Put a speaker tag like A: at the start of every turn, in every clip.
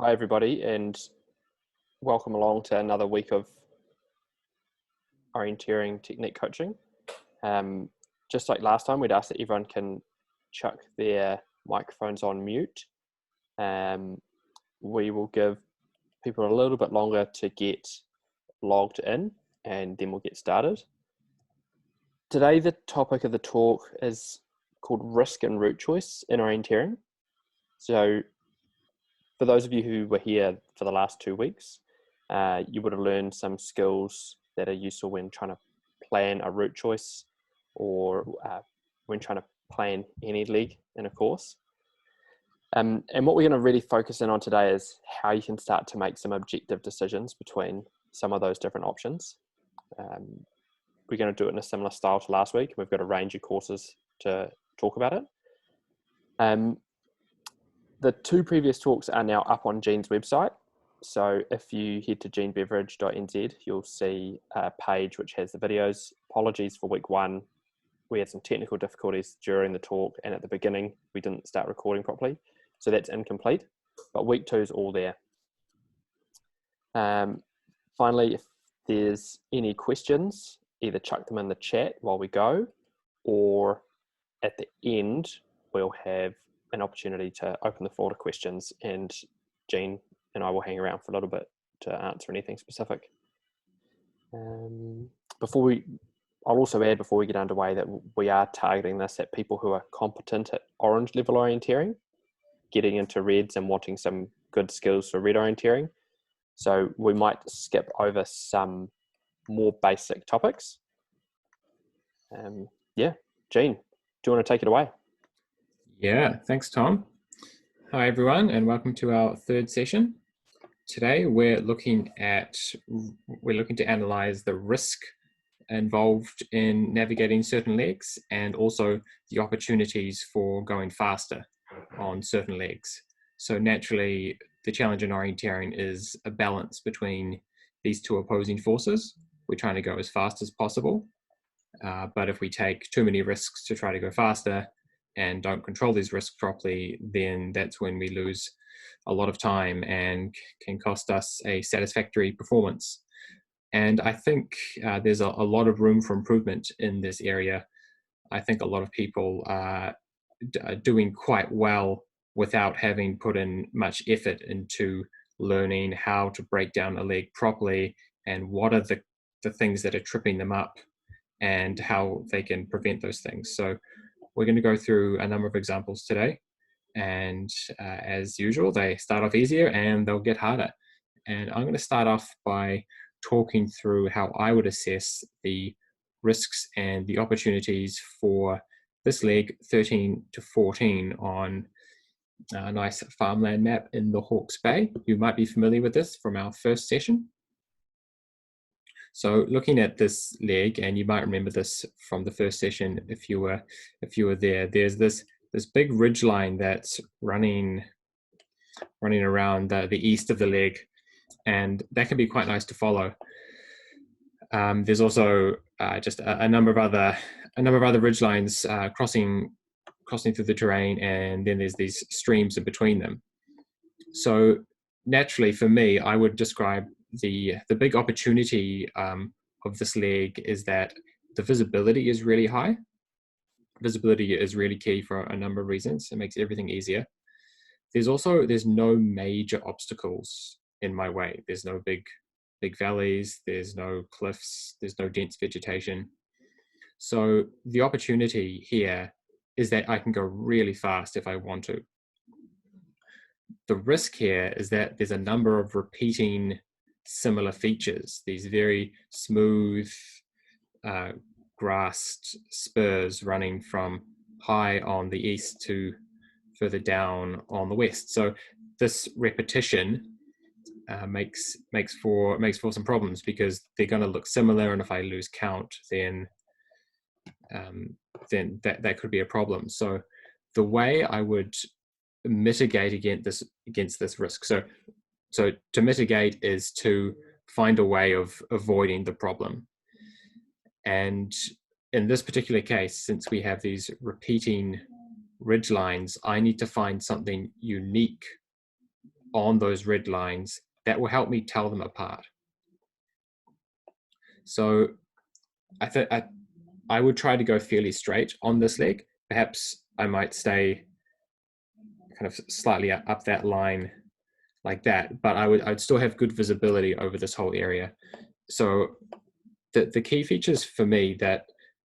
A: Hi, everybody, and welcome along to another week of orienteering technique coaching. Just like last time, we'd ask that everyone can chuck their microphones on mute. We will give people a little bit longer to get logged in, and then we'll get started. Today, the topic of the talk is called risk and route choice in orienteering. So for those of you who were here for the last 2 weeks, you would have learned some skills that are useful when trying to plan a route choice or when trying to plan any leg in a course. And what we're going to really focus in on today is how you can start to make some objective decisions between some of those different options. We're going to do it in a similar style to last week. We've got a range of courses to talk about it. The 2 previous talks are now up on Jean's website. So if you head to beveridge.nz, you'll see a page which has the videos. Apologies for week 1. We had some technical difficulties during the talk, and at the beginning, we didn't start recording properly. So that's incomplete, but week 2 is all there. Finally, if there's any questions, either chuck them in the chat while we go, or at the end, we'll have an opportunity to open the floor to questions, and Jean and I will hang around for a little bit to answer anything specific. I'll also add before we get underway that we are targeting this at people who are competent at orange level orienteering, getting into reds and wanting some good skills for red orienteering. So we might skip over some more basic topics. Jean, do you want to take it away?
B: Yeah, thanks, Tom. Hi, everyone, and welcome to our 3rd session. Today, we're looking to analyze the risk involved in navigating certain legs and also the opportunities for going faster on certain legs. So naturally, the challenge in orienteering is a balance between these 2 opposing forces. We're trying to go as fast as possible, but if we take too many risks to try to go faster and don't control these risks properly, then that's when we lose a lot of time and can cost us a satisfactory performance. And I think there's a lot of room for improvement in this area. I think a lot of people are doing quite well without having put in much effort into learning how to break down a leg properly and what are the things that are tripping them up and how they can prevent those things. So we're going to go through a number of examples today. And as usual, they start off easier and they'll get harder. And I'm going to start off by talking through how I would assess the risks and the opportunities for this leg 13 to 14 on a nice farmland map in the Hawke's Bay. You might be familiar with this from our 1st session. So looking at this leg, and you might remember this from the 1st session if you were there, there's this big ridge line that's running around the east of the leg, and that can be quite nice to follow. There's also just a number of other ridge lines crossing through the terrain, and then there's these streams in between them. So naturally, for me, I would describe the big opportunity of this leg is that the visibility is really high. Visibility is really key for a number of reasons. It makes everything easier. There's no major obstacles in my way. There's no big valleys, there's no cliffs, there's no dense vegetation. So the opportunity here is that I can go really fast if I want to. The risk here is that there's a number of repeating similar features, these very smooth grassed spurs running from high on the east to further down on the west. So this repetition makes for some problems because they're going to look similar, and if I lose count, then that could be a problem. So the way I would mitigate against this risk, so to mitigate is to find a way of avoiding the problem. And in this particular case, since we have these repeating ridge lines, I need to find something unique on those ridge lines that will help me tell them apart. So I think I would try to go fairly straight on this leg. Perhaps I might stay kind of slightly up that line like that, but I'd still have good visibility over this whole area. So the key features for me that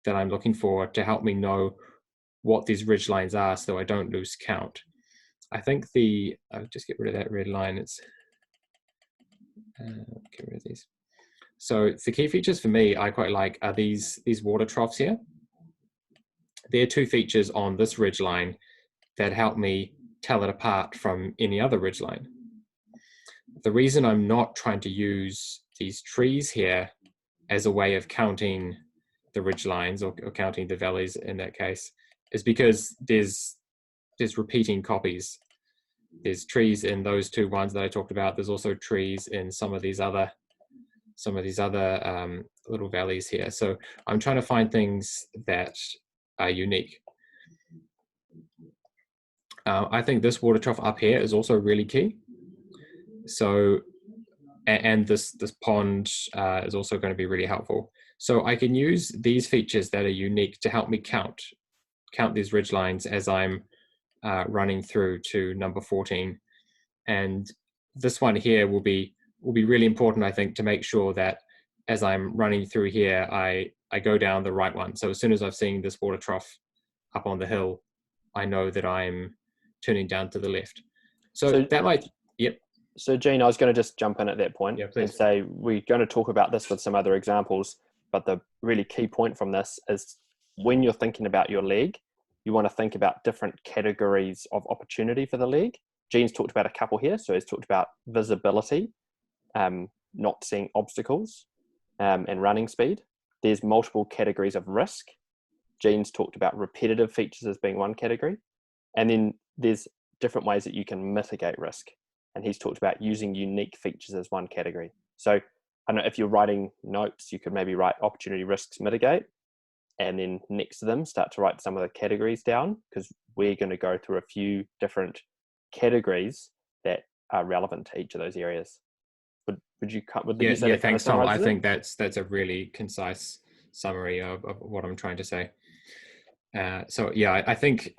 B: I'm looking for to help me know what these ridge lines are so I don't lose count. I think I'll just get rid of that red line. It's get rid of these. So the key features for me I quite like are these water troughs here. There are two features on this ridge line that help me tell it apart from any other ridge line. The reason I'm not trying to use these trees here as a way of counting the ridge lines or counting the valleys in that case is because there's repeating copies. There's trees in those two ones that I talked about. There's also trees in some of these other little valleys here. So I'm trying to find things that are unique. I think this water trough up here is also really key. So, and this pond is also going to be really helpful. So I can use these features that are unique to help me count these ridge lines as I'm running through to number 14. And this one here will be really important, I think, to make sure that as I'm running through here, I go down the right one. So as soon as I've seen this water trough up on the hill, I know that I'm turning down to the left. So that might, yep.
A: So Gene, I was going to just jump in at that point and say we're going to talk about this with some other examples, but the really key point from this is when you're thinking about your leg, you want to think about different categories of opportunity for the leg. Gene's talked about a couple here. So he's talked about visibility, not seeing obstacles, and running speed. There's multiple categories of risk. Gene's talked about repetitive features as being one category. And then there's different ways that you can mitigate risk. And he's talked about using unique features as one category. So I don't know, if you're writing notes, you could maybe write opportunity, risks, mitigate, and then next to them start to write some of the categories down, because we're going to go through a few different categories that are relevant to each of those areas. Would you say that
B: thanks, Tom. I think that's a really concise summary of what I'm trying to say. So yeah, I think,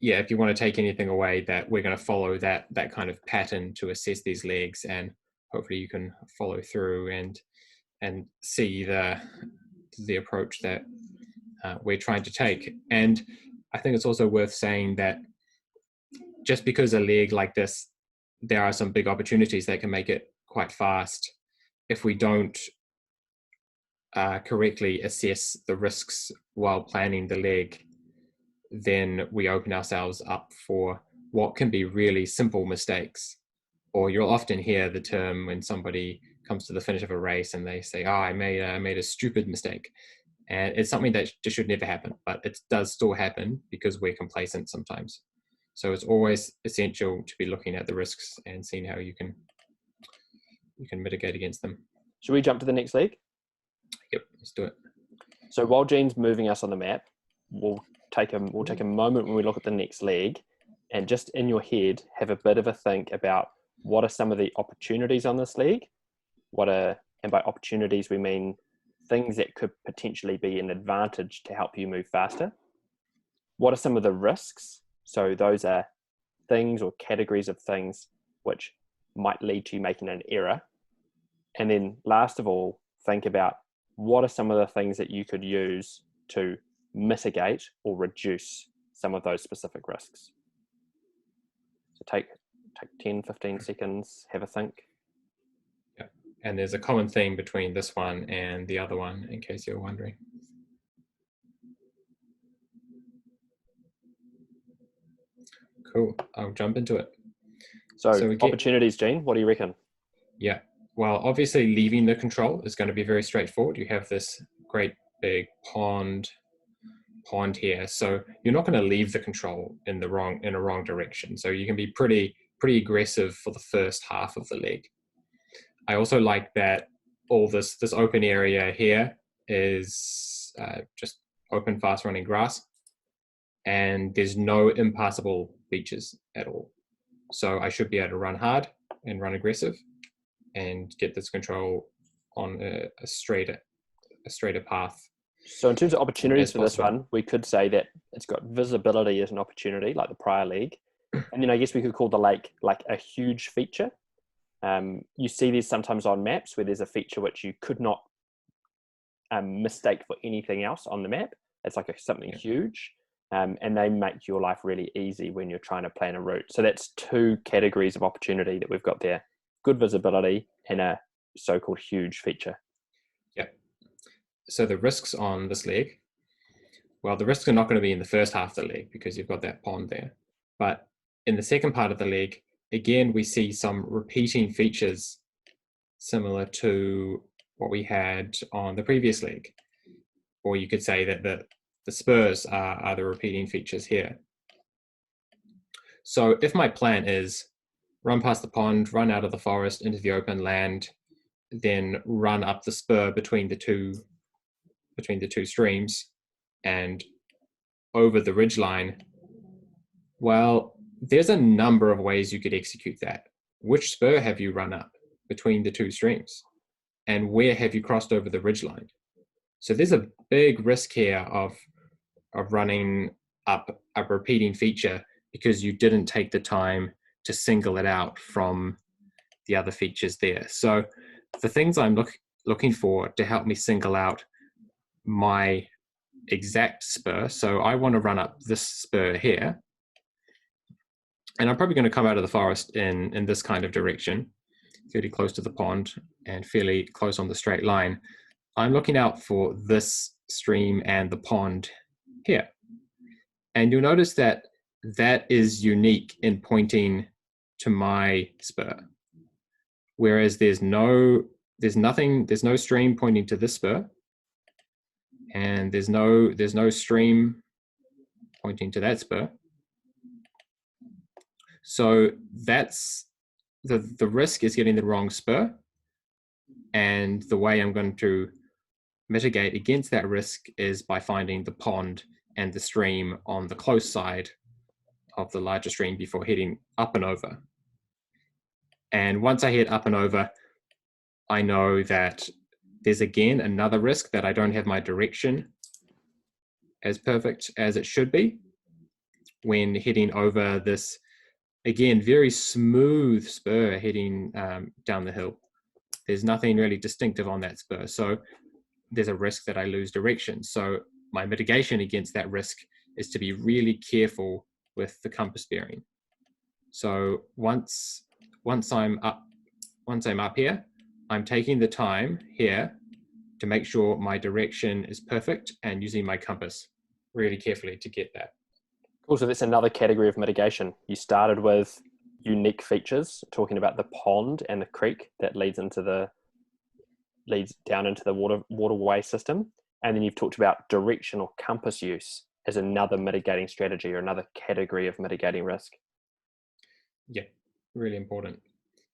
B: yeah, if you want to take anything away, that we're going to follow that kind of pattern to assess these legs, and hopefully you can follow through and see the approach that we're trying to take. And I think it's also worth saying that just because a leg like this, there are some big opportunities that can make it quite fast if we don't correctly assess the risks while planning the leg. Then we open ourselves up for what can be really simple mistakes. Or you'll often hear the term when somebody comes to the finish of a race and they say, "Oh, I made a stupid mistake." And it's something that just should never happen, but it does still happen because we're complacent sometimes. So it's always essential to be looking at the risks and seeing how you can mitigate against them.
A: Should we jump to the next leg?
B: Yep, let's do it.
A: So while Gene's moving us on the map, we'll take a moment when we look at the next leg, and just in your head have a bit of a think about what are some of the opportunities on this leg. And by opportunities we mean things that could potentially be an advantage to help you move faster. What are some of the risks? So those are things or categories of things which might lead to you making an error. And then last of all, think about what are some of the things that you could use to mitigate or reduce some of those specific risks. So take 10, 15 seconds, have a think.
B: Yeah. And there's a common theme between this one and the other one, in case you're wondering. Cool, I'll jump into it.
A: So opportunities, Gene, what do you reckon?
B: Yeah, well, obviously leaving the control is going to be very straightforward. You have this great big pond here, so you're not going to leave the control in a wrong direction. So you can be pretty aggressive for the first half of the leg. I also like that all this open area here is just open, fast running grass, and there's no impassable beaches at all. So I should be able to run hard and run aggressive and get this control on a straighter path.
A: So in terms of opportunities
B: as
A: for this
B: possible.
A: one, we could say that it's got visibility as an opportunity, like the prior leg. And then I guess we could call the lake like a huge feature. You see these sometimes on maps where there's a feature which you could not mistake for anything else on the map. It's like something huge. And they make your life really easy when you're trying to plan a route. So that's two categories of opportunity that we've got there. Good visibility and a so-called huge feature.
B: Yeah. So the risks on this leg, well, the risks are not going to be in the first half of the leg because you've got that pond there. But in the second part of the leg, again, we see some repeating features similar to what we had on the previous leg. Or you could say that the spurs are the repeating features here. So if my plan is run past the pond, run out of the forest into the open land, then run up the spur between the two streams and over the ridgeline, well, there's a number of ways you could execute that. Which spur have you run up between the two streams? And where have you crossed over the ridgeline? So there's a big risk here of running up a repeating feature because you didn't take the time to single it out from the other features there. So the things I'm looking for to help me single out my exact spur, so I want to run up this spur here, and I'm probably going to come out of the forest in this kind of direction, fairly close to the pond and fairly close on the straight line. I'm looking out for this stream and the pond here. And you'll notice that that is unique in pointing to my spur. Whereas there's no stream pointing to this spur, and there's no stream pointing to that spur. So that's the risk is getting the wrong spur, and the way I'm going to mitigate against that risk is by finding the pond and the stream on the close side of the larger stream before heading up and over. And once I head up and over, I know that there's again another risk that I don't have my direction as perfect as it should be when heading over this, again, very smooth spur heading down the hill. There's nothing really distinctive on that spur. So there's a risk that I lose direction. So my mitigation against that risk is to be really careful with the compass bearing. So once I'm up here, I'm taking the time here to make sure my direction is perfect and using my compass really carefully to get that.
A: Also, that's another category of mitigation. You started with unique features, talking about the pond and the creek that leads down into the waterway system. And then you've talked about direction or compass use as another mitigating strategy or another category of mitigating risk.
B: Yeah, really important.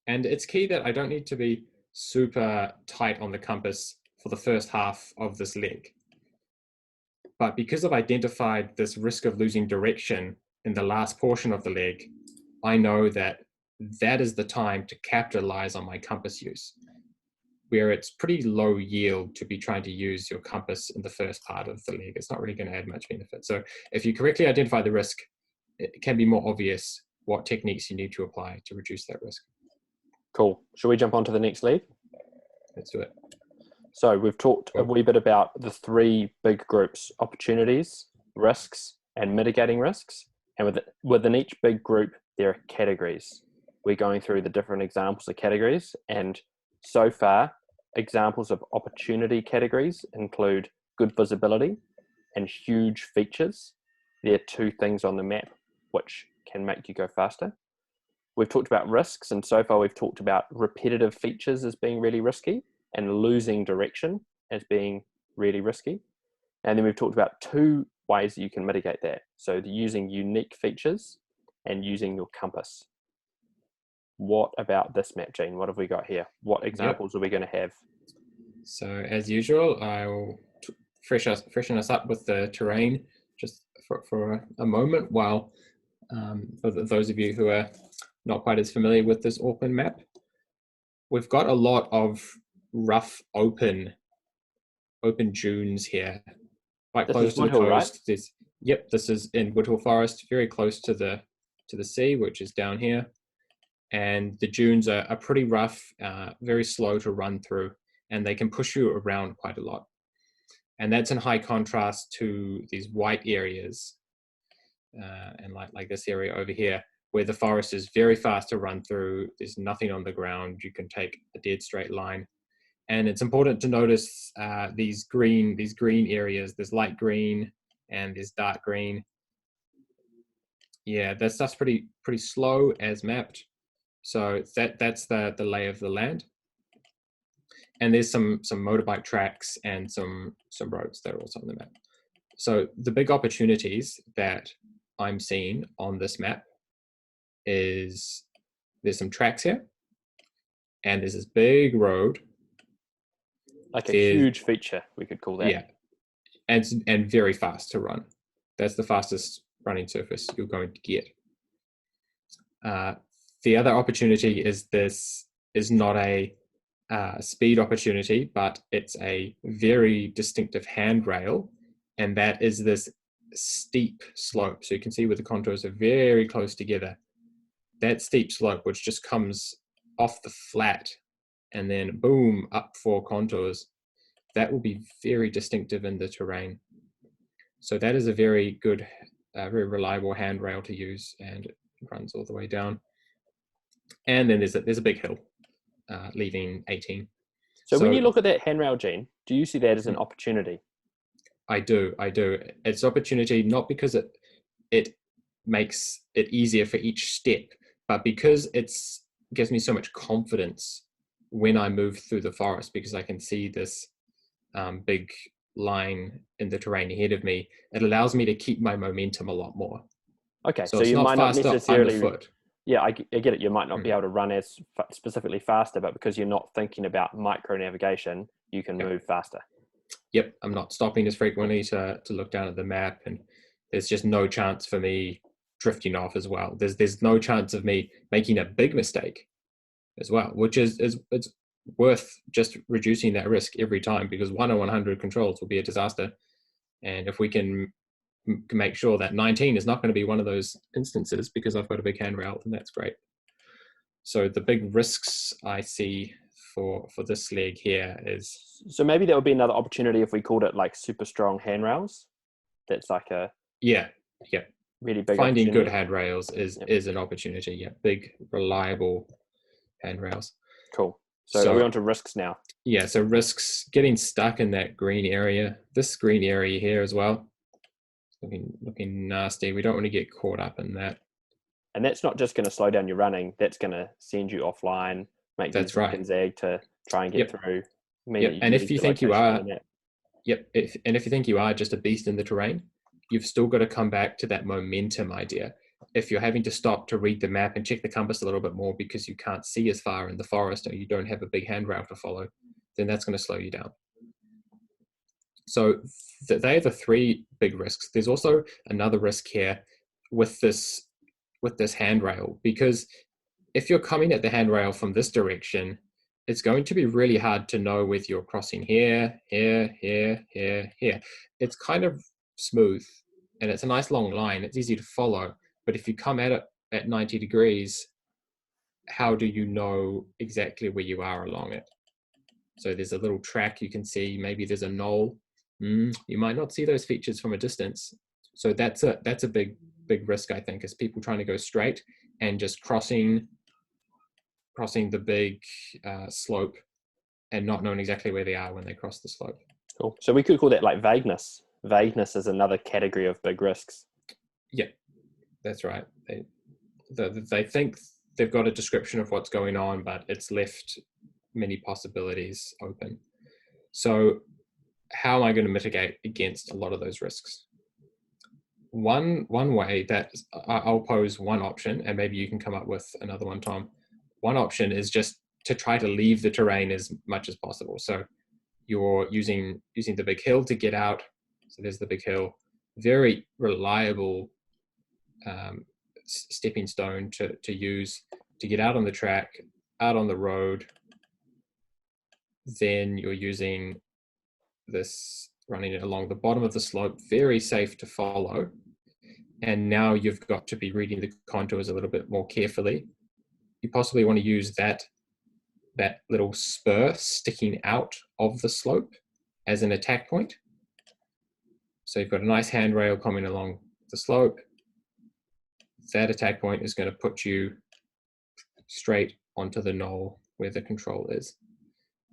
B: And it's key that I don't need to be super tight on the compass for the first half of this leg. But because I've identified this risk of losing direction in the last portion of the leg, I know that that is the time to capitalize on my compass use, where it's pretty low yield to be trying to use your compass in the first part of the leg. It's not really going to add much benefit. So if you correctly identify the risk, it can be more obvious what techniques you need to apply to reduce that risk.
A: Cool. Shall we jump on to the next lead?
B: Let's do it.
A: So we've talked a wee bit about the three big groups: opportunities, risks, and mitigating risks. And within each big group, there are categories. We're going through the different examples of categories. And so far, examples of opportunity categories include good visibility and huge features. They're two things on the map which can make you go faster. We've talked about risks, and so far we've talked about repetitive features as being really risky and losing direction as being really risky. And then we've talked about two ways that you can mitigate that. So using unique features and using your compass. What about this map, Gene? What have we got here? What examples are we going to have?
B: So as usual, I'll freshen us up with the terrain just for a moment while for those of you who are not quite as familiar with this Auckland map, we've got a lot of rough open dunes here, quite
A: This
B: close
A: is
B: to the
A: Woodhill, right?
B: coast. Yep, this is in Woodhill Forest, very close to the sea, which is down here. And the dunes are pretty rough, very slow to run through, and they can push you around quite a lot. And that's in high contrast to these white areas, and like this area over here, where the forest is very fast to run through. There's nothing on the ground. You can take a dead straight line. And it's important to notice these green areas. There's light green and there's dark green. Yeah, that stuff's pretty slow as mapped. So that's the lay of the land. And there's some motorbike tracks and some roads that are also on the map. So the big opportunities that I'm seeing on this map is there's some tracks here, and there's this big road.
A: Like a huge feature, we could call that.
B: Yeah, and very fast to run. That's the fastest running surface you're going to get. The other opportunity is this is not a speed opportunity, but it's a very distinctive handrail, and that is this steep slope. So you can see where the contours are very close together. That steep slope, which just comes off the flat and then boom, up 4 contours, that will be very distinctive in the terrain. So that is a very good, very reliable handrail to use, and it runs all the way down. And then there's a big hill leaving 18.
A: So when you look at that handrail, Gene, do you see that as an opportunity?
B: I do. It's opportunity not because it makes it easier for each step, but because it gives me so much confidence when I move through the forest, because I can see this big line in the terrain ahead of me. It allows me to keep my momentum a lot more.
A: Okay,
B: So
A: so
B: it's
A: you
B: not
A: might not
B: faster
A: necessarily
B: underfoot.
A: Yeah, I get it. You might not be able to run as specifically faster, but because you're not thinking about micro navigation, you can move faster.
B: Yep, I'm not stopping as frequently to look down at the map, and there's just no chance for me drifting off as well. There's no chance of me making a big mistake as well, which is it's worth just reducing that risk every time, because 1 in 100 controls will be a disaster. And if we can make sure that 19 is not going to be one of those instances because I've got a big handrail, then that's great. So the big risks I see for this leg here is...
A: So maybe that would be another opportunity if we called it like super strong handrails. That's like a
B: yeah
A: really big
B: finding good handrails is an opportunity. Yeah, big reliable handrails.
A: Cool. So are we on to risks now?
B: Yeah, so risks, getting stuck in that green area. This green area here as well, looking nasty. We don't want to get caught up in that.
A: And that's not just going to slow down your running. That's going to send you offline, make you zig and zag to try and get through.
B: And if you think you are, if you think you are just a beast in the terrain, you've still got to come back to that momentum idea. If you're having to stop to read the map and check the compass a little bit more because you can't see as far in the forest or you don't have a big handrail to follow, then that's going to slow you down. So they are the 3 big risks. There's also another risk here with this handrail, because if you're coming at the handrail from this direction, it's going to be really hard to know whether you're crossing here. It's kind of smooth and it's a nice long line. It's easy to follow. But if you come at it at 90 degrees, how do you know exactly where you are along it? So there's a little track you can see. Maybe there's a knoll. You might not see those features from a distance. So that's a big risk, I think, is people trying to go straight and just crossing the big slope and not knowing exactly where they are when they cross the slope.
A: Cool. So we could call that like vagueness. Vagueness is another category of big risks.
B: Yeah, that's right. They think they've got a description of what's going on, but it's left many possibilities open. So how am I going to mitigate against a lot of those risks? One way that I'll pose one option, and maybe you can come up with another one, Tom. One option is just to try to leave the terrain as much as possible. So you're using the big hill to get out. So there's the big hill, very reliable stepping stone to use to get out on the track, out on the road. Then you're using this, running it along the bottom of the slope, very safe to follow. And now you've got to be reading the contours a little bit more carefully. You possibly want to use that little spur sticking out of the slope as an attack point. So you've got a nice handrail coming along the slope. That attack point is going to put you straight onto the knoll where the control is.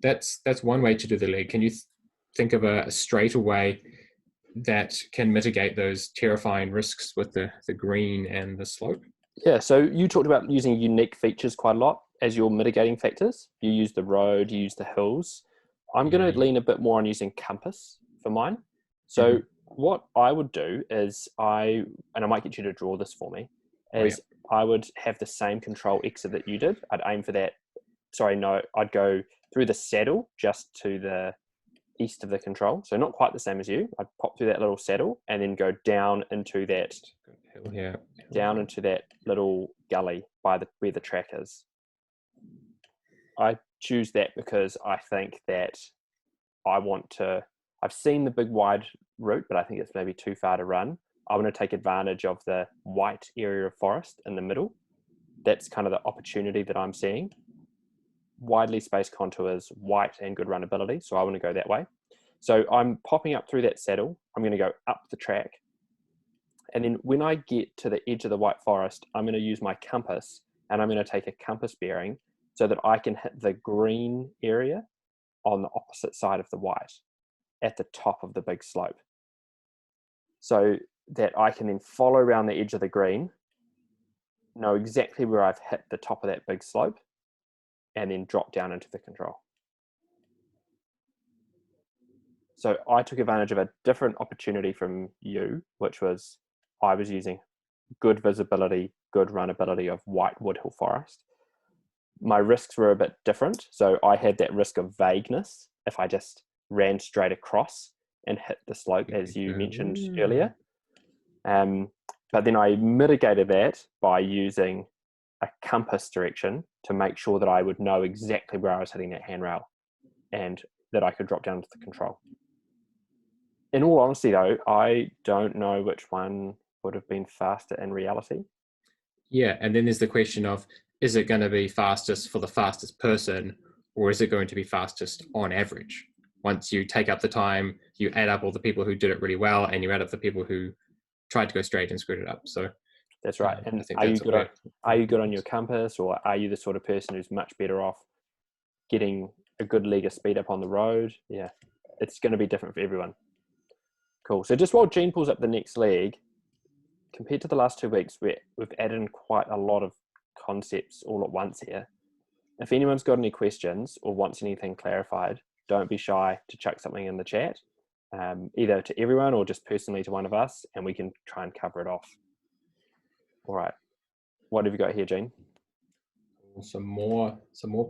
B: That's one way to do the leg. Can you think of a straightaway that can mitigate those terrifying risks with the green and the slope?
A: Yeah, so you talked about using unique features quite a lot as your mitigating factors. You use the road, you use the hills. I'm going to lean a bit more on using compass for mine. So what I would do is and I might get you to draw this for me, I would have the same control exit that you did. I'd aim for that. Sorry, no, I'd go through the saddle just to the east of the control. So not quite the same as you. I'd pop through that little saddle and then go down into that
B: hill here.
A: Down into that little gully by where the track is. I choose that because I think that I've seen the big wide route, but I think it's maybe too far to run. I want to take advantage of the white area of forest in the middle. That's kind of the opportunity that I'm seeing. Widely spaced contours, white and good runnability. So I want to go that way. So I'm popping up through that saddle. I'm going to go up the track. And then when I get to the edge of the white forest, I'm going to use my compass and I'm going to take a compass bearing so that I can hit the green area on the opposite side of the white at the top of the big slope. So that I can then follow around the edge of the green, know exactly where I've hit the top of that big slope, and then drop down into the control. So I took advantage of a different opportunity from you, which was I was using good visibility, good runnability of white woodhill forest. My risks were a bit different. So I had that risk of vagueness if I just ran straight across and hit the slope, as you mentioned earlier. But then I mitigated that by using a compass direction to make sure that I would know exactly where I was hitting that handrail and that I could drop down to the control. In all honesty, though, I don't know which one would have been faster in reality.
B: Yeah, and then there's the question of, is it going to be fastest for the fastest person, or is it going to be fastest on average? Once you take up the time, you add up all the people who did it really well, and you add up the people who tried to go straight and screwed it up. So
A: that's right. And are you good on your compass, or are you the sort of person who's much better off getting a good leg of speed up on the road? Yeah, it's going to be different for everyone. Cool. So just while Jean pulls up the next leg, compared to the last 2 weeks, we've added in quite a lot of concepts all at once here. If anyone's got any questions or wants anything clarified, don't be shy to chuck something in the chat, either to everyone or just personally to one of us, and we can try and cover it off. All right. What have you got here, Jean?
B: Some more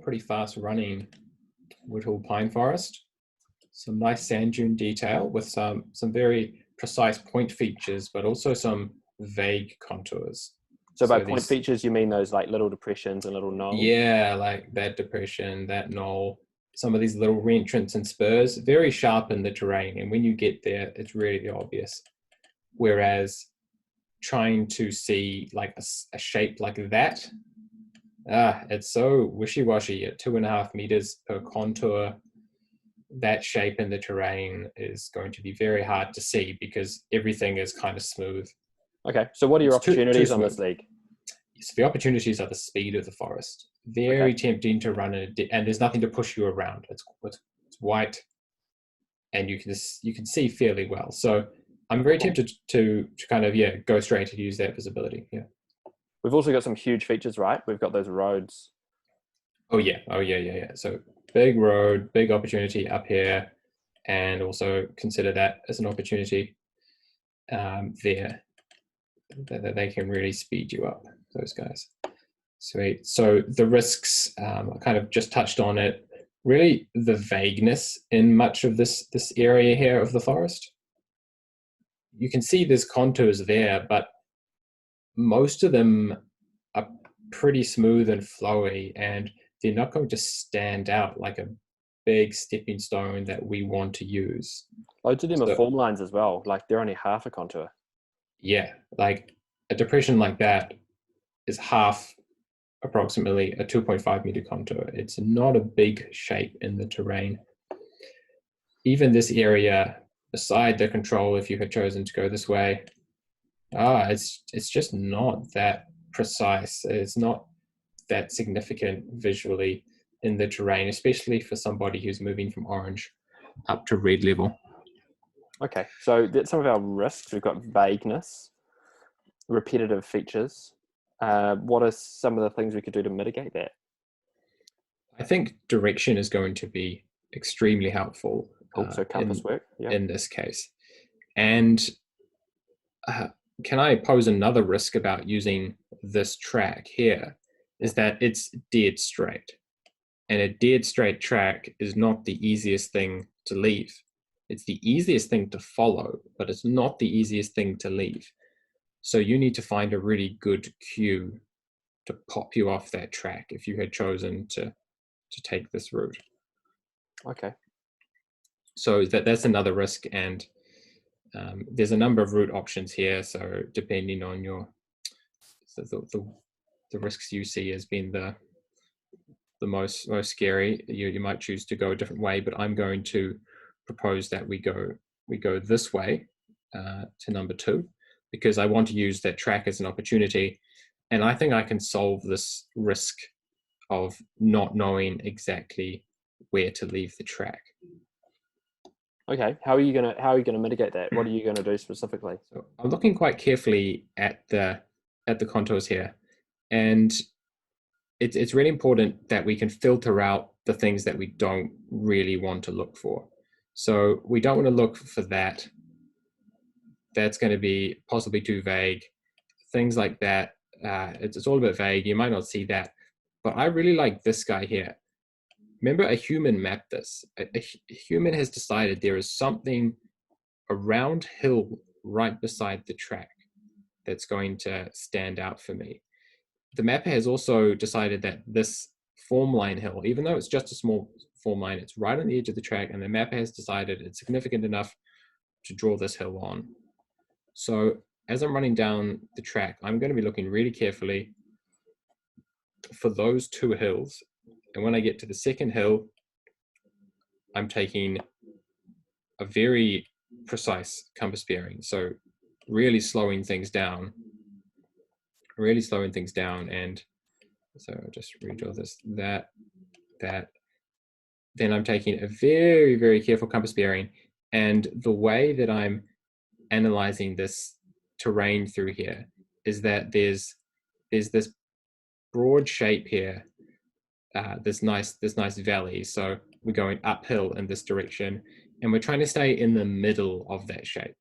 B: pretty fast running woodhill pine forest. Some nice sand dune detail with some very precise point features, but also some vague contours.
A: So by point features, you mean those like little depressions and little knolls?
B: Yeah, like that depression, that knoll, some of these little reentrants and spurs, very sharp in the terrain. And when you get there, it's really obvious. Whereas trying to see like a shape like that, it's so wishy-washy at 2.5 meters per contour. That shape in the terrain is going to be very hard to see because everything is kind of smooth.
A: Okay, so what are your opportunities on this league?
B: So the opportunities are the speed of the forest. Very tempting to run and there's nothing to push you around. It's white, and you can see fairly well. So I'm very tempted to kind of go straight and use that visibility. Yeah.
A: We've also got some huge features, right? We've got those roads.
B: Oh yeah. So big road, big opportunity up here, and also consider that as an opportunity there. That they can really speed you up, those guys. Sweet. So the risks, I kind of just touched on it. Really, the vagueness in much of this area here of the forest. You can see there's contours there, but most of them are pretty smooth and flowy, and they're not going to stand out like a big stepping stone that we want to use.
A: Loads of them are
B: So
A: form lines as well. Like they're only half a contour.
B: yeah, like a depression like that is half approximately a 2.5 meter contour. It's not a big shape in the terrain. Even this area beside the control, if you had chosen to go this way, it's just not that precise. It's not that significant visually in the terrain, especially for somebody who's moving from orange up to red level.
A: Okay, so that's some of our risks. We've got vagueness, repetitive features. What are some of the things we could do to mitigate that?
B: I think direction is going to be extremely helpful
A: Also, compass work. Yeah.
B: in this case. And uh, can I pose another risk about using this track here? Is that it's dead straight. And a dead straight track is not the easiest thing to leave. It's the easiest thing to follow, but it's not the easiest thing to leave. So you need to find a really good cue to pop you off that track if you had chosen to take this route.
A: Okay.
B: So that's another risk, and there's a number of route options here. So depending on your the risks you see as being the most scary, you might choose to go a different way. But I'm going to propose that we go this way to number 2, because I want to use that track as an opportunity, and I think I can solve this risk of not knowing exactly where to leave the track.
A: Okay. How are you gonna mitigate that? What are you gonna do specifically?
B: So I'm looking quite carefully at the contours here, and it's really important that we can filter out the things that we don't really want to look for. So we don't want to look for that. That's going to be possibly too vague. Things like that. It's all a bit vague. You might not see that, but I really like this guy here. Remember, a human mapped this. A human has decided there is something a round hill right beside the track that's going to stand out for me. The mapper has also decided that this form line hill, even though it's just a small form line, it's right on the edge of the track, and the mapper has decided it's significant enough to draw this hill on. So as I'm running down the track, I'm going to be looking really carefully for those 2 hills. And when I get to the second hill, I'm taking a very precise compass bearing. So really slowing things down. And so I'll just redraw this, that. Then I'm taking a very, very careful compass bearing. And the way that I'm analyzing this terrain through here is that there's this broad shape here, this nice valley. So we're going uphill in this direction, and we're trying to stay in the middle of that shape.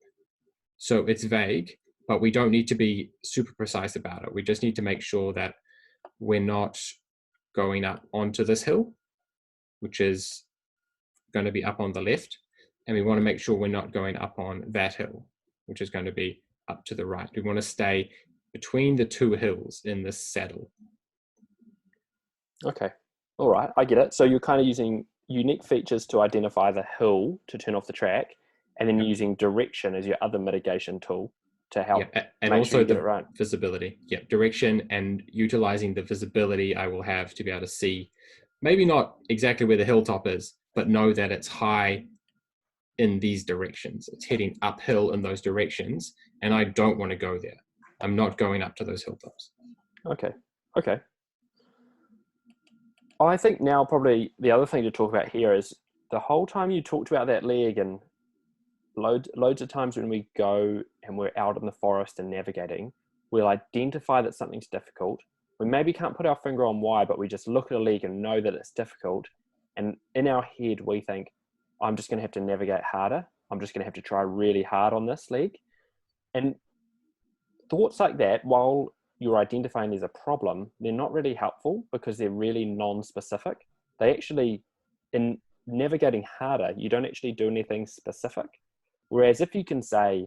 B: So it's vague, but we don't need to be super precise about it. We just need to make sure that we're not going up onto this hill, which is going to be up on the left, and we want to make sure we're not going up on that hill, which is going to be up to the right. We want to stay between the 2 hills in this saddle.
A: Okay. All right. I get it. So you're kind of using unique features to identify the hill to turn off the track, and then using direction as your other mitigation tool to help
B: and
A: make
B: also
A: sure you get it right.
B: Visibility. Direction and utilizing the visibility I will have to be able to see, maybe not exactly where the hilltop is, but know that it's high in these directions. It's heading uphill in those directions, and I don't want to go there. I'm not going up to those hilltops.
A: Okay. I think now probably the other thing to talk about here is the whole time you talked about that leg, and loads of times when we go and we're out in the forest and navigating, we'll identify that something's difficult. We maybe can't put our finger on why, but we just look at a leg and know that it's difficult. And in our head, we think, I'm just going to have to navigate harder. I'm just going to have to try really hard on this leg. And thoughts like that, while you're identifying there's a problem, they're not really helpful because they're really non-specific. They actually, in navigating harder, you don't actually do anything specific. Whereas if you can say,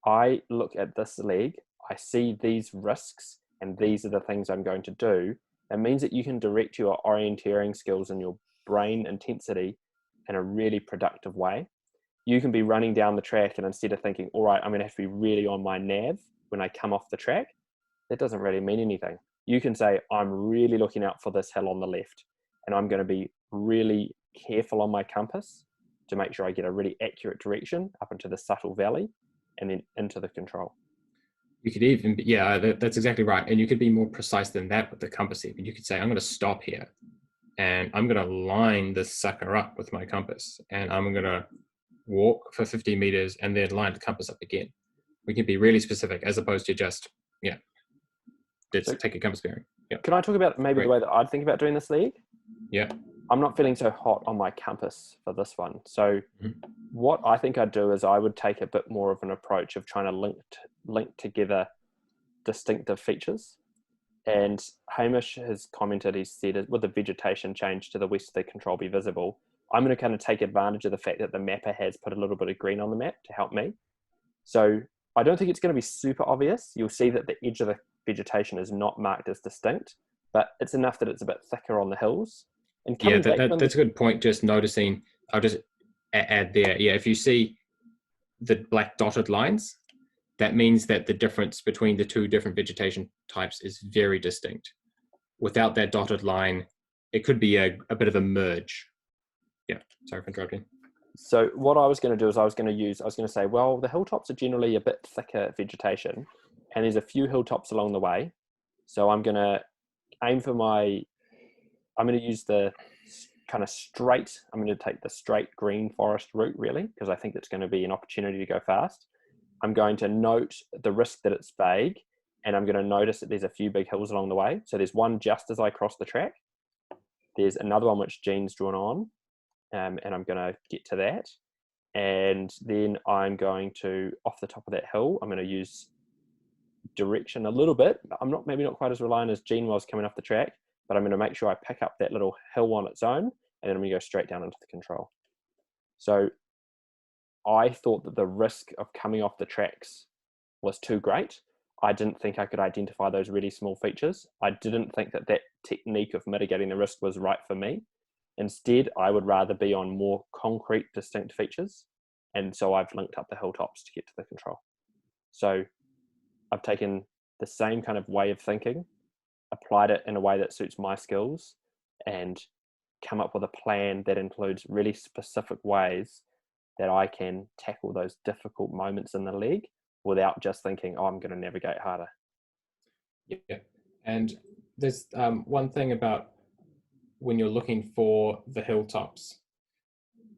A: I look at this leg, I see these risks and these are the things I'm going to do, it means that you can direct your orienteering skills and your brain intensity in a really productive way. You can be running down the track, and instead of thinking, all right, I'm going to have to be really on my nav when I come off the track, that doesn't really mean anything. You can say, I'm really looking out for this hill on the left, and I'm going to be really careful on my compass to make sure I get a really accurate direction up into the subtle valley and then into the control.
B: You could even, yeah, that's exactly right. And you could be more precise than that with the compass even. You could say, I'm going to stop here and I'm going to line this sucker up with my compass and I'm going to walk for 50 meters and then line the compass up again. We can be really specific as opposed to just, let's take a compass bearing. Yeah.
A: Can I talk about maybe the way that I'd think about doing this league?
B: Yeah.
A: I'm not feeling so hot on my compass for this one. So what I think I'd do is I would take a bit more of an approach of trying to link together distinctive features. And Hamish has commented, he said, with the vegetation change to the west of the control be visible, I'm going to kind of take advantage of the fact that the mapper has put a little bit of green on the map to help me. So I don't think it's going to be super obvious. You'll see that the edge of the vegetation is not marked as distinct, but it's enough that it's a bit thicker on the hills. And
B: yeah, that's a good point. Just noticing, I'll just add there. Yeah, if you see the black dotted lines, that means that the difference between the two different vegetation types is very distinct. Without that dotted line, it could be a bit of a merge. Yeah, sorry for interrupting.
A: So what I was going to do is I was going to say, well, the hilltops are generally a bit thicker vegetation, and there's a few hilltops along the way. So I'm going to aim for I'm going to use the kind of straight, I'm going to take the straight green forest route really, because I think it's going to be an opportunity to go fast. I'm going to note the risk that it's vague, and I'm going to notice that there's a few big hills along the way. So there's one just as I cross the track. There's another one which Jean's drawn on, and I'm going to get to that. And then I'm going to, off the top of that hill, I'm going to use direction a little bit. I'm maybe not quite as reliant as Jean was coming off the track, but I'm going to make sure I pick up that little hill on its own, and then I'm going to go straight down into the control. So I thought that the risk of coming off the tracks was too great. I didn't think I could identify those really small features. I didn't think that that technique of mitigating the risk was right for me. Instead, I would rather be on more concrete, distinct features. And so I've linked up the hilltops to get to the control. So I've taken the same kind of way of thinking, applied it in a way that suits my skills, and come up with a plan that includes really specific ways that I can tackle those difficult moments in the league without just thinking, oh, I'm going to navigate harder.
B: Yeah, and there's one thing about when you're looking for the hilltops,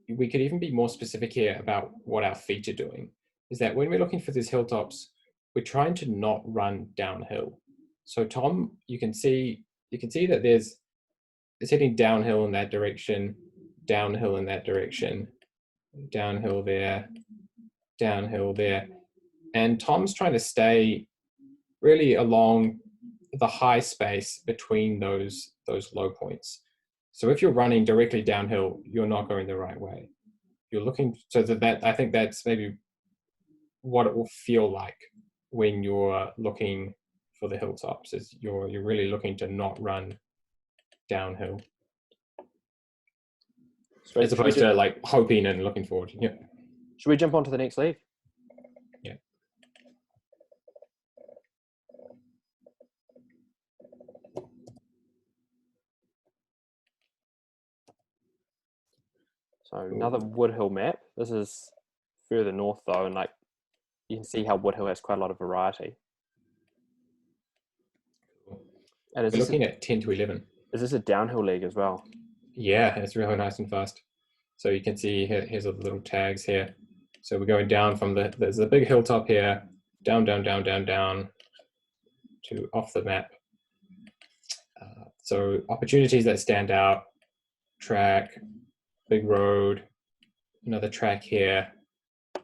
B: we could even be more specific here about what our feet are doing, is that when we're looking for these hilltops, we're trying to not run downhill. So Tom, you can see that it's heading downhill in that direction, downhill in that direction, downhill there, downhill there. And Tom's trying to stay really along the high space between those low points. So if you're running directly downhill, you're not going the right way. You're looking, so that I think that's maybe what it will feel like when you're looking for the hilltops, is you're really looking to not run downhill. So as opposed to like hoping and looking forward. Yeah.
A: Should we jump on to the next league?
B: Yeah.
A: So another Woodhill map. This is further north though, and like you can see how Woodhill has quite a lot of variety.
B: And we're looking at 10 to 11.
A: Is this a downhill league as well?
B: Yeah, it's really nice and fast. So you can see here's all the little tags here. So we're going down from there's a big hilltop here, down, down, down, down, down to off the map. So opportunities that stand out, track, big road, another track here. I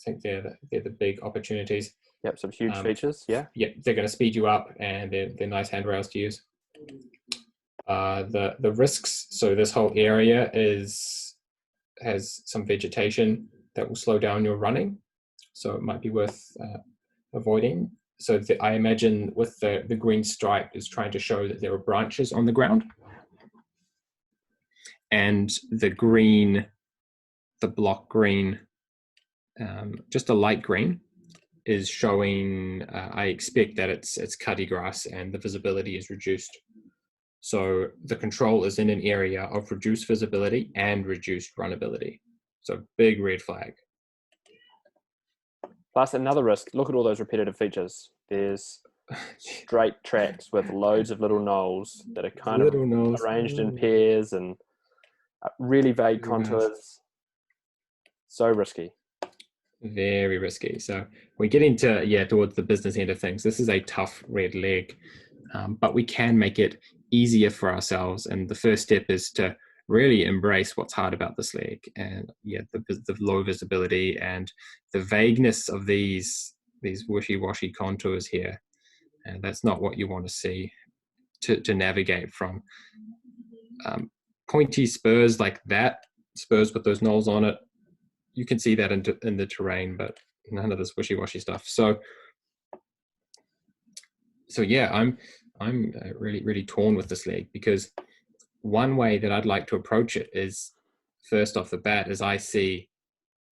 B: think they're the big opportunities.
A: Yep, some huge features, yeah.
B: Yeah, they're going to speed you up, and they're nice handrails to use. The risks, so this whole area has some vegetation that will slow down your running. So it might be worth avoiding. So I imagine with the green stripe is trying to show that there are branches on the ground. And the green, the block green, just a light green, is showing, I expect that it's cutty grass and the visibility is reduced. So the control is in an area of reduced visibility and reduced runnability. So big red flag.
A: Plus another risk, look at all those repetitive features. There's straight tracks with loads of little knolls that are kind of arranged in pairs and really vague contours. So risky.
B: Very risky. So we get into, towards the business end of things. This is a tough red leg, but we can make it easier for ourselves. And the first step is to really embrace what's hard about this leg, and the low visibility and the vagueness of these wishy-washy contours here. And that's not what you want to see to navigate from. Pointy spurs like that, spurs with those knolls on it, you can see that in the terrain, but none of this wishy-washy stuff. So yeah, I'm really torn with this leg, because one way that I'd like to approach it is, first off the bat, is I see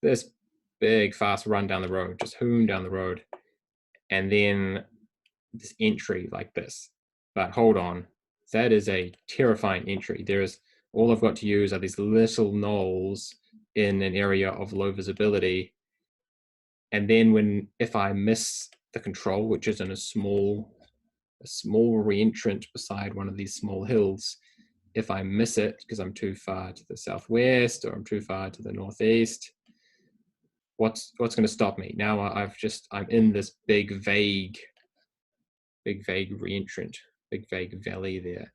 B: this big fast run down the road, just hoom down the road, and then this entry like this. But hold on, that is a terrifying entry. All I've got to use are these little knolls in an area of low visibility, and then if I miss the control, which is in a small reentrant beside one of these small hills, if I miss it because I'm too far to the southwest or I'm too far to the northeast, what's going to stop me? Now I'm in this big vague reentrant, big vague valley there,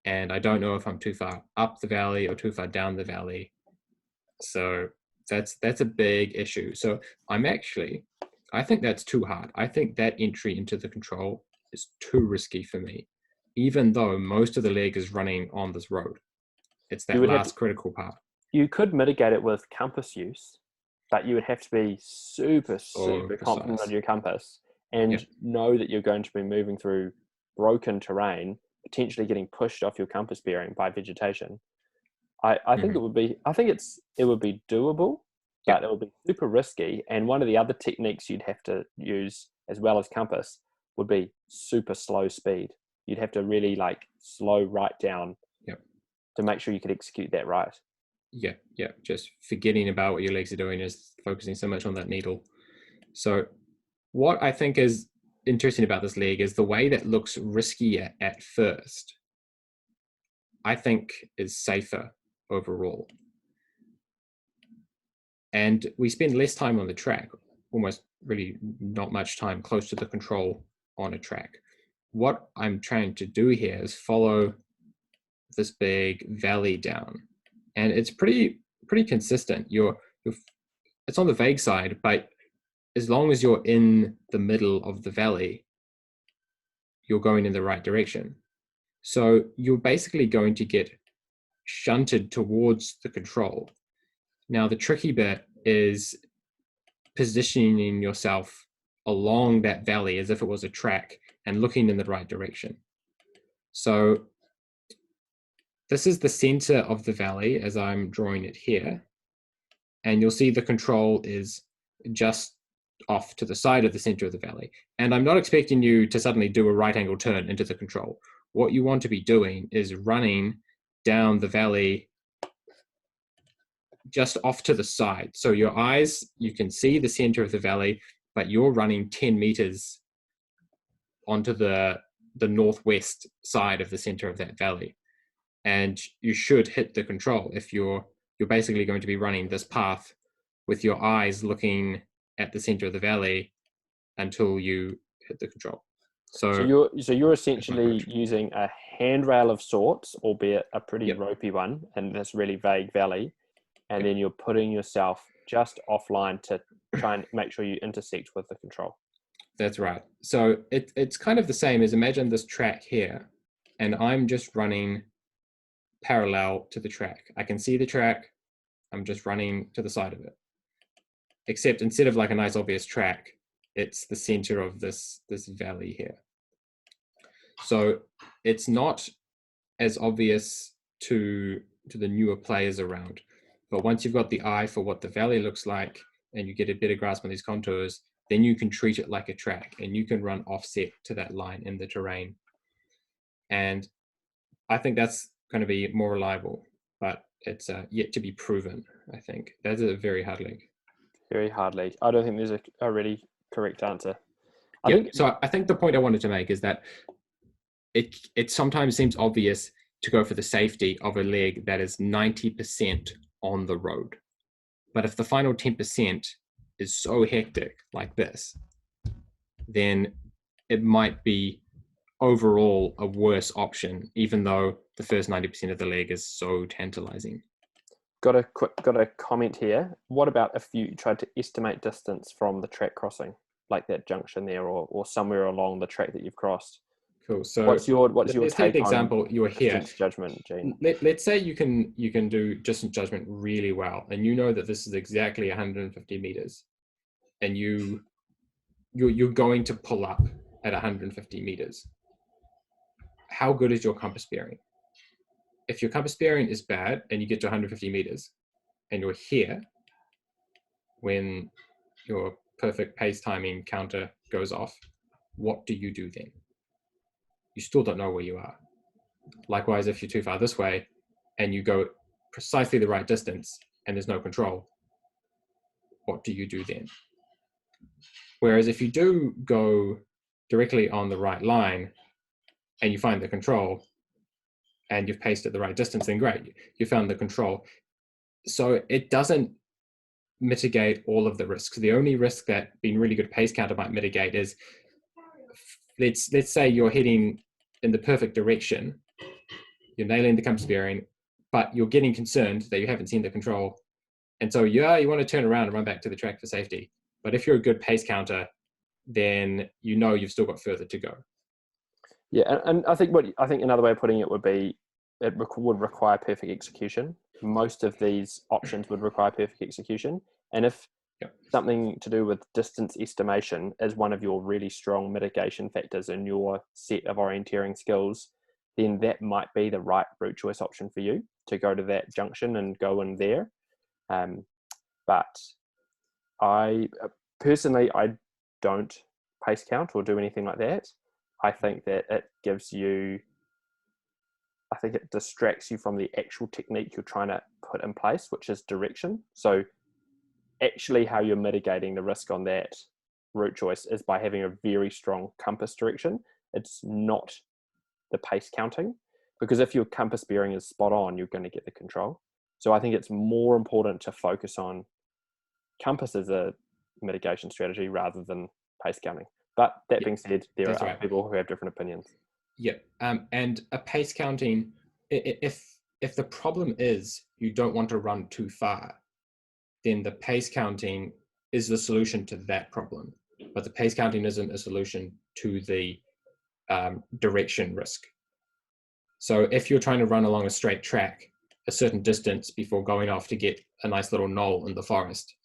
B: and I don't know if I'm too far up the valley or too far down the valley. So that's a big issue. So I think that's too hard. I think that entry into the control is too risky for me, even though most of the leg is running on this road. It's that last critical part.
A: You could mitigate it with compass use, but you would have to be super confident on your compass and know that you're going to be moving through broken terrain, potentially getting pushed off your compass bearing by vegetation. I think it would be doable, but it would be super risky. And one of the other techniques you'd have to use, as well as compass, would be super slow speed. You'd have to really slow right down to make sure you could execute that right.
B: Yeah. Just forgetting about what your legs are doing, is focusing so much on that needle. So what I think is interesting about this leg is the way that looks riskier at first, I think is safer overall. And we spend less time on the track, almost really not much time close to the control on a track. What I'm trying to do here is follow this big valley down, and it's pretty consistent. It's on the vague side, but as long as you're in the middle of the valley, you're going in the right direction. So you're basically going to get shunted towards the control. Now, the tricky bit is positioning yourself along that valley as if it was a track and looking in the right direction. So this is the center of the valley as I'm drawing it here. And you'll see the control is just off to the side of the center of the valley. And I'm not expecting you to suddenly do a right angle turn into the control. What you want to be doing is running down the valley just off to the side. So your eyes, you can see the center of the valley, but you're running 10 meters onto the northwest side of the center of that valley. And you should hit the control if you're basically going to be running this path with your eyes looking at the center of the valley until you hit the control. So
A: you're essentially using a handrail of sorts, albeit a pretty ropey one, in this really vague valley, and then you're putting yourself just offline to try and make sure you intersect with the control.
B: That's right. So it's kind of the same as, imagine this track here, and I'm just running parallel to the track. I can see the track, I'm just running to the side of it. Except instead of like a nice obvious track, it's the center of this valley here. So it's not as obvious to the newer players around. But once you've got the eye for what the valley looks like and you get a better grasp on these contours, then you can treat it like a track and you can run offset to that line in the terrain. And I think that's going to be more reliable, but it's yet to be proven, I think. That's a very hard leg.
A: Very hardly. I don't think there's a really correct answer.
B: So I think the point I wanted to make is that it sometimes seems obvious to go for the safety of a leg that is 90% on the road. But if the final 10% is so hectic like this, then it might be overall a worse option, even though the first 90% of the leg is so tantalizing.
A: Got a comment here. What about if you tried to estimate distance from the track crossing, like that junction there, or somewhere along the track that you've crossed?
B: Cool. So
A: what's your
B: let's
A: take
B: take the example you're here.
A: Distance judgment, Gene?
B: Let's say you can do distance judgment really well, and you know that this is exactly 150 meters, and you're going to pull up at 150 meters. How good is your compass bearing? If your compass bearing is bad and you get to 150 meters and you're here when your perfect pace timing counter goes off, what do you do then? You still don't know where you are. Likewise, if you're too far this way and you go precisely the right distance and there's no control, what do you do then? Whereas if you do go directly on the right line and you find the control and you've paced at the right distance, then great, you found the control. So it doesn't mitigate all of the risks. The only risk that being really good pace counter might mitigate is, let's say you're heading in the perfect direction, you're nailing the compass bearing, but you're getting concerned that you haven't seen the control. And so you want to turn around and run back to the track for safety. But if you're a good pace counter, then you know you've still got further to go.
A: Yeah, and I think another way of putting it would be it would require perfect execution. Most of these options would require perfect execution. And if something to do with distance estimation is one of your really strong mitigation factors in your set of orienteering skills, then that might be the right route choice option for you to go to that junction and go in there. But I personally, I don't pace count or do anything like that. I think that it distracts you from the actual technique you're trying to put in place, which is direction. So actually how you're mitigating the risk on that route choice is by having a very strong compass direction. It's not the pace counting, because if your compass bearing is spot on, you're going to get the control. So I think it's more important to focus on compass as a mitigation strategy rather than pace counting. But that being said, there are other people who have different opinions.
B: Yeah, and a pace counting, if the problem is you don't want to run too far, then the pace counting is the solution to that problem. But the pace counting isn't a solution to the direction risk. So if you're trying to run along a straight track a certain distance before going off to get a nice little knoll in the forest,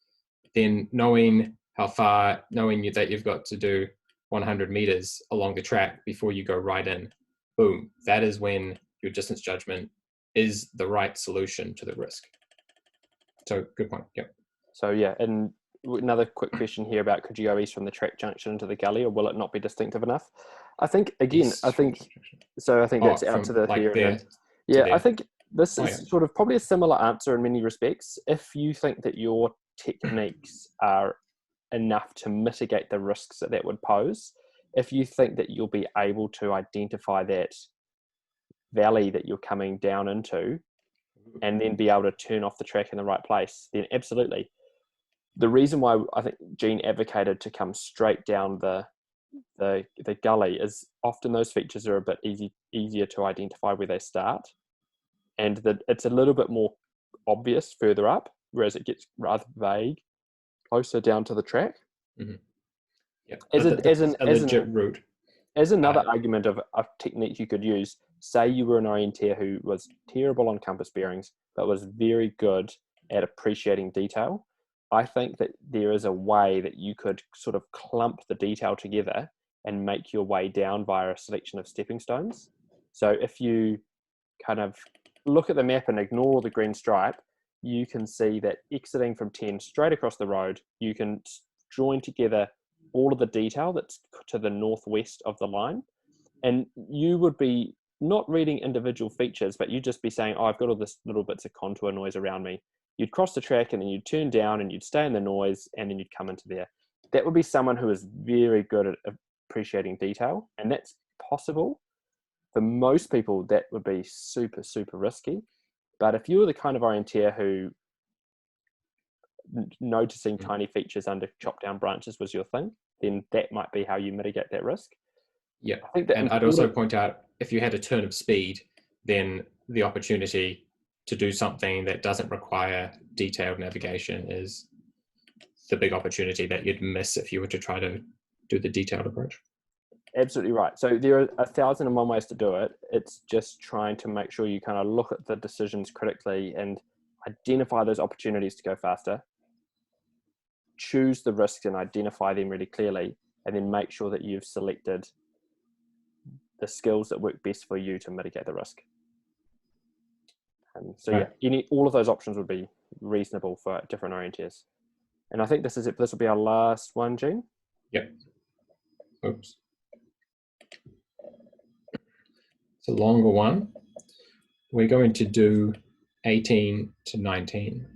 B: then knowing how far, knowing that you've got to do 100 meters along the track before you go right in, boom, that is when your distance judgment is the right solution to the risk. So good point. Yep.
A: So yeah, and another quick question here about, could you go east from the track junction into the gully, or will it not be distinctive enough? I think again, that's out to the
B: like
A: here
B: there,
A: and yeah,
B: there.
A: I think this is sort of probably a similar answer in many respects. If you think that your techniques are enough to mitigate the risks that would pose, if you think that you'll be able to identify that valley that you're coming down into and then be able to turn off the track in the right place, then absolutely. The reason why I think Gene advocated to come straight down the gully is often those features are a bit easier to identify where they start, and that it's a little bit more obvious further up, whereas it gets rather vague closer down to the track.
B: Mm-hmm. Yeah,
A: as another argument of a technique you could use, say you were an orienteer who was terrible on compass bearings but was very good at appreciating detail. I think that there is a way that you could sort of clump the detail together and make your way down via a selection of stepping stones. So if you kind of look at the map and ignore the green stripe, you can see that exiting from 10 straight across the road, you can join together all of the detail that's to the northwest of the line. And you would be not reading individual features, but you'd just be saying, oh, I've got all this little bits of contour noise around me. You'd cross the track and then you'd turn down and you'd stay in the noise and then you'd come into there. That would be someone who is very good at appreciating detail, and that's possible. For most people, that would be super, super risky. But if you were the kind of orienteer who noticing tiny features under chopped down branches was your thing, then that might be how you mitigate that risk.
B: Yeah,
A: I think that
B: and I'd also point out, if you had a turn of speed, then the opportunity to do something that doesn't require detailed navigation is the big opportunity that you'd miss if you were to try to do the detailed approach.
A: Absolutely right. So there are 1,001 ways to do it. It's just trying to make sure you kind of look at the decisions critically and identify those opportunities to go faster, choose the risks and identify them really clearly, and then make sure that you've selected the skills that work best for you to mitigate the risk. So
B: right.
A: Yeah, all of those options would be reasonable for different orienteers. And I think this is it. This will be our last one, Gene.
B: Yep. Oops. It's a longer one. We're going to do 18 to 19.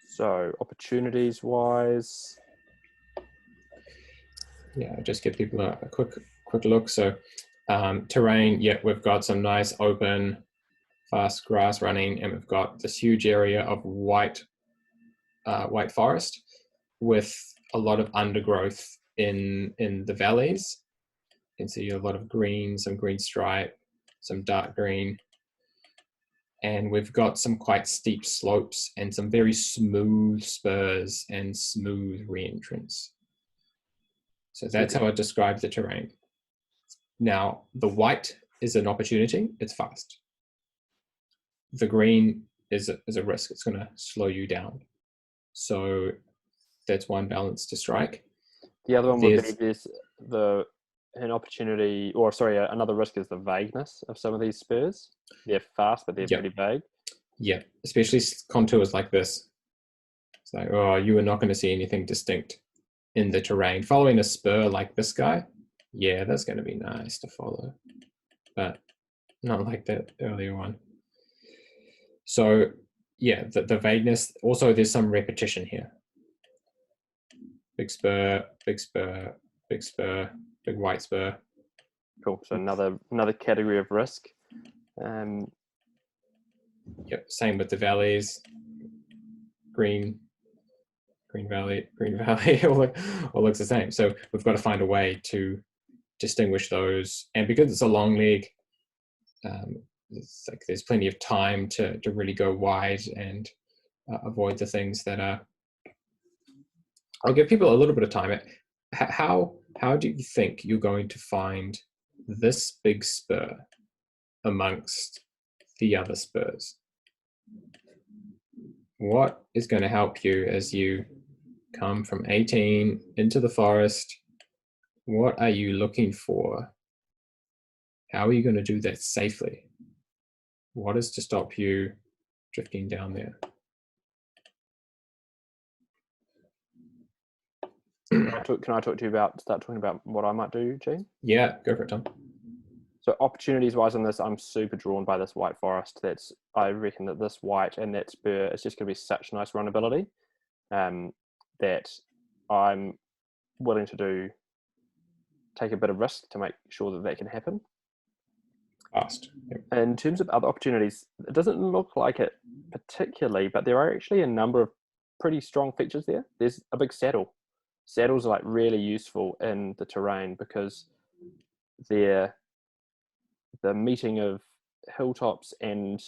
A: So opportunities wise.
B: Yeah, just give people a quick look. So terrain, yeah, we've got some nice open, fast grass running, and we've got this huge area of white forest with a lot of undergrowth in the valleys. You can see a lot of green, some green stripe, some dark green, and we've got some quite steep slopes and some very smooth spurs and smooth re-entrance. So that's how I describe the terrain. Now, the white is an opportunity, it's fast. The green is a risk, it's going to slow you down. So that's one balance to strike.
A: The other one would be an opportunity, or sorry, another risk is the vagueness of some of these spurs. They're fast, but they're pretty vague.
B: Yeah, especially contours like this. It's like, oh, you are not going to see anything distinct in the terrain. Following a spur like this guy, yeah, that's going to be nice to follow, but not like that earlier one. So yeah, the vagueness, also there's some repetition here. Big spur, big spur, big spur, big white spur.
A: Cool, so another category of risk.
B: Yep, same with the valleys. Green valley, all looks the same. So we've got to find a way to distinguish those. And because it's a long leg, it's like there's plenty of time to really go wide and avoid the things that are. I'll give people a little bit of time. How do you think you're going to find this big spur amongst the other spurs? What is going to help you as you come from 18 into the forest? What are you looking for? How are you going to do that safely? What is to stop you drifting down there?
A: Can I talk to you start talking about what I might do, Gene?
B: Yeah, go for it, Tom.
A: So opportunities wise on this, I'm super drawn by this white forest. I reckon that this white and that spur is just going to be such nice runnability that I'm willing to take a bit of risk to make sure that can happen.
B: Fast. Yep.
A: In terms of other opportunities, it doesn't look like it particularly, but there are actually a number of pretty strong features there. There's a big saddle. Saddles are like really useful in the terrain because they're the meeting of hilltops and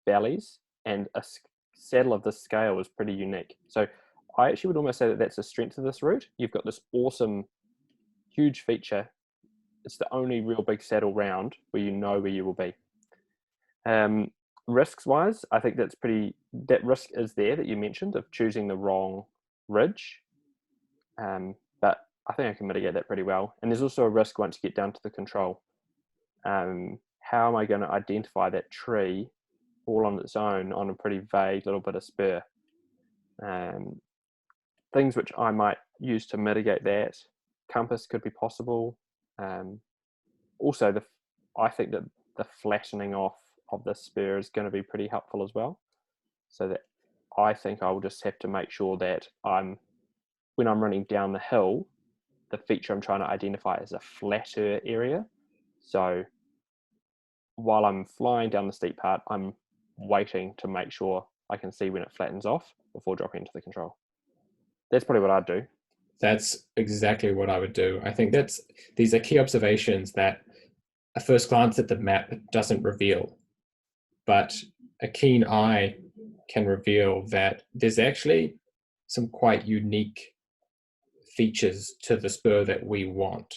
A: valleys, and a saddle of this scale is pretty unique. So I actually would almost say that that's a strength of this route. You've got this awesome, huge feature. It's the only real big saddle round where you know where you will be. risks wise, I think that risk is there that you mentioned of choosing the wrong ridge. But I think I can mitigate that pretty well. And there's also a risk once you get down to the control. How am I going to identify that tree all on its own on a pretty vague little bit of spur? Things which I might use to mitigate that. Compass could be possible. Also, I think that the flattening off of the spur is going to be pretty helpful as well. So that I think I'll just have to make sure that when I'm running down the hill, the feature I'm trying to identify is a flatter area. So while I'm flying down the steep part, I'm waiting to make sure I can see when it flattens off before dropping into the control. That's probably what I'd do.
B: That's exactly what I would do. I think these are key observations that a first glance at the map doesn't reveal, but a keen eye can reveal that there's actually some quite unique features to the spur that we want.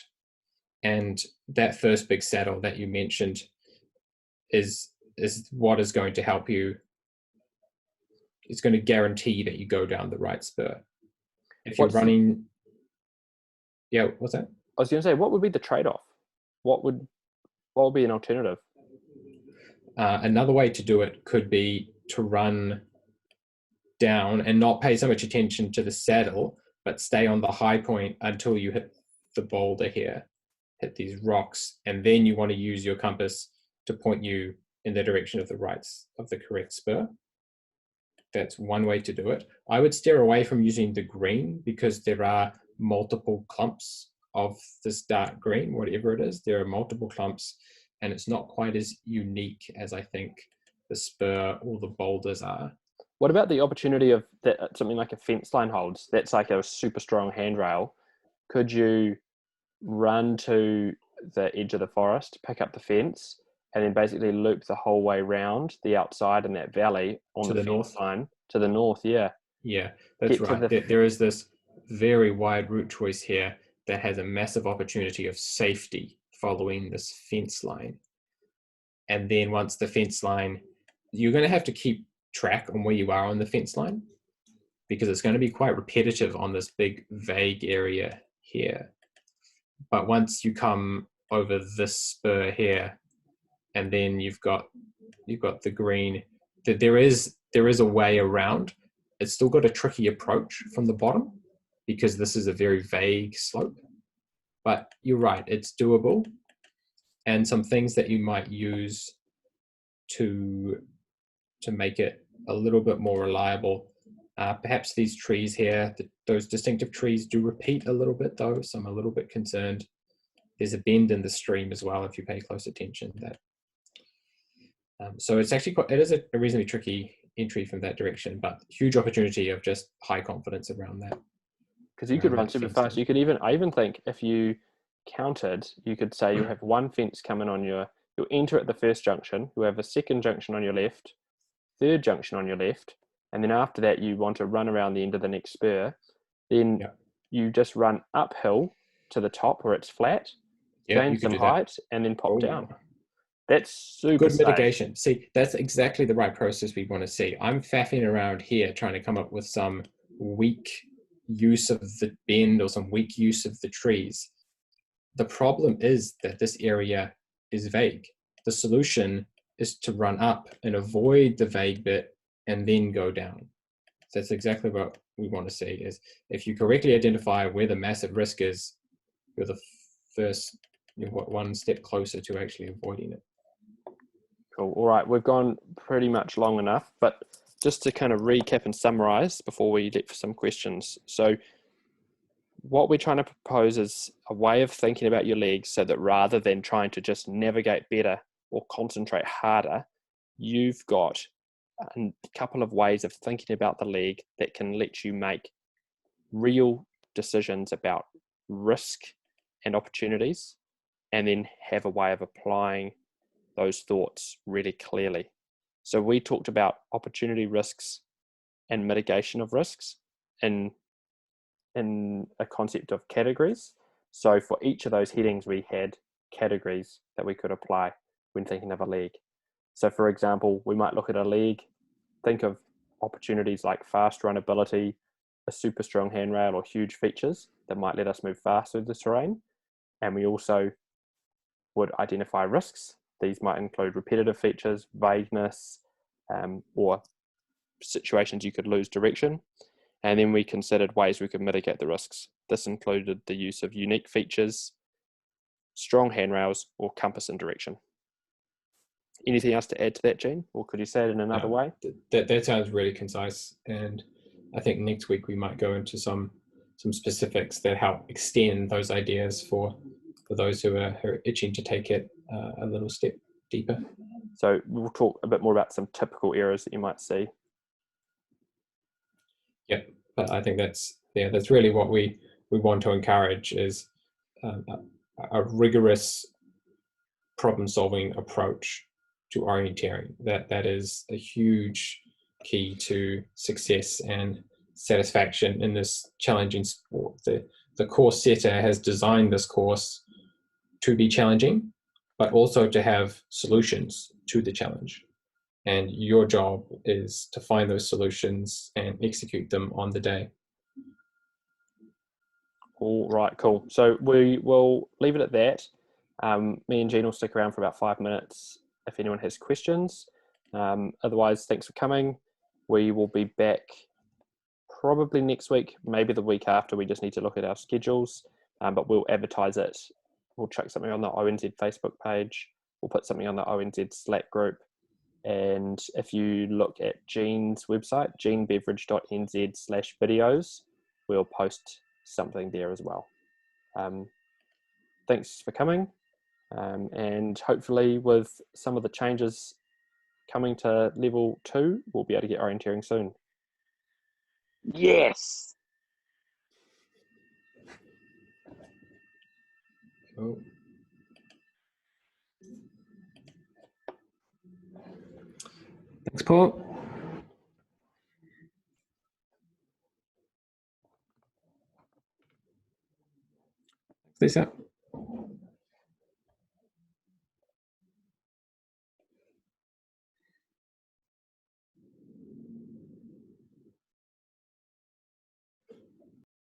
B: And that first big saddle that you mentioned is what is going to help you. It's going to guarantee that you go down the right spur. If you're running, yeah, what's that?
A: I was going to say, what would be the trade-off? What would be an alternative?
B: Another way to do it could be to run down and not pay so much attention to the saddle, but stay on the high point until you hit the boulder here, hit these rocks, and then you want to use your compass to point you in the direction of the correct spur. That's one way to do it. I would steer away from using the green because there are multiple clumps of this dark green, whatever it is. There are multiple clumps, and it's not quite as unique as I think the spur or the boulders are.
A: What about the opportunity of that something like a fence line holds? That's like a super strong handrail. Could you run to the edge of the forest, pick up the fence, and then basically loop the whole way round the outside in that valley on
B: to the
A: fence
B: north
A: line to the north? Yeah,
B: that's right. There is this very wide route choice here that has a massive opportunity of safety following this fence line. And then once the fence line, you're going to have to keep track on where you are on the fence line because it's going to be quite repetitive on this big vague area here. But once you come over this spur here, and then you've got the green, that there is a way around. It's still got a tricky approach from the bottom because this is a very vague slope. But you're right, it's doable. And some things that you might use to make it a little bit more reliable. Perhaps these trees here, those distinctive trees do repeat a little bit though, so I'm a little bit concerned. There's a bend in the stream as well if you pay close attention. So it's actually it is a reasonably tricky entry from that direction, but huge opportunity of just high confidence around that.
A: Because you could run super fast. You could I even think if you counted, you could say you have one fence coming on you'll enter at the first junction, you have a second junction on your left, third junction on your left, and then after that you want to run around the end of the next spur, then you just run uphill to the top where it's flat, gain some height, and then pop down. That's super
B: good mitigation. See, that's exactly the right process we want to see. I'm faffing around here trying to come up with some weak use of the bend or some weak use of the trees. The problem is that this area is vague. The solution is to run up and avoid the vague bit and then go down. So that's exactly what we want to see, is if you correctly identify where the massive risk is, you're the first, you're one step closer to actually avoiding it.
A: Cool. All right, we've gone pretty much long enough, but just to kind of recap and summarize before we let for some questions. So what we're trying to propose is a way of thinking about your legs so that rather than trying to just navigate better or concentrate harder, you've got a couple of ways of thinking about the leg that can let you make real decisions about risk and opportunities, and then have a way of applying those thoughts really clearly. So we talked about opportunity risks and mitigation of risks in a concept of categories. So for each of those headings, we had categories that we could apply when thinking of a leg. So for example, we might look at a leg, think of opportunities like fast runnability, a super strong handrail, or huge features that might let us move fast through the terrain. And we also would identify risks. These might include repetitive features, vagueness, or situations you could lose direction. And then we considered ways we could mitigate the risks. This included the use of unique features, strong handrails, or compass and direction. Anything else to add to that, Gene? Or could you say it in another way?
B: That sounds really concise. And I think next week we might go into some specifics that help extend those ideas for those who are itching to take it a little step deeper.
A: So we'll talk a bit more about some typical errors that you might see.
B: Yeah, but I think that's really what we want to encourage is a rigorous problem-solving approach to orienteering. That is a huge key to success and satisfaction in this challenging sport. The course setter has designed this course to be challenging, but also to have solutions to the challenge. And your job is to find those solutions and execute them on the day.
A: All right, cool. So we will leave it at that. Me and Jean will stick around for about 5 minutes if anyone has questions. Otherwise, thanks for coming. We will be back probably next week, maybe the week after. We just need to look at our schedules, but we'll advertise it. We'll chuck something on the ONZ Facebook page. We'll put something on the ONZ Slack group. And if you look at Jean's website, jeanbeveridge.nz/videos, we'll post something there as well. Thanks for coming. And hopefully with some of the changes coming to level 2, we'll be able to get orienteering soon.
C: Yes.
B: Cool. Thanks, Paul. Thanks, Lisa.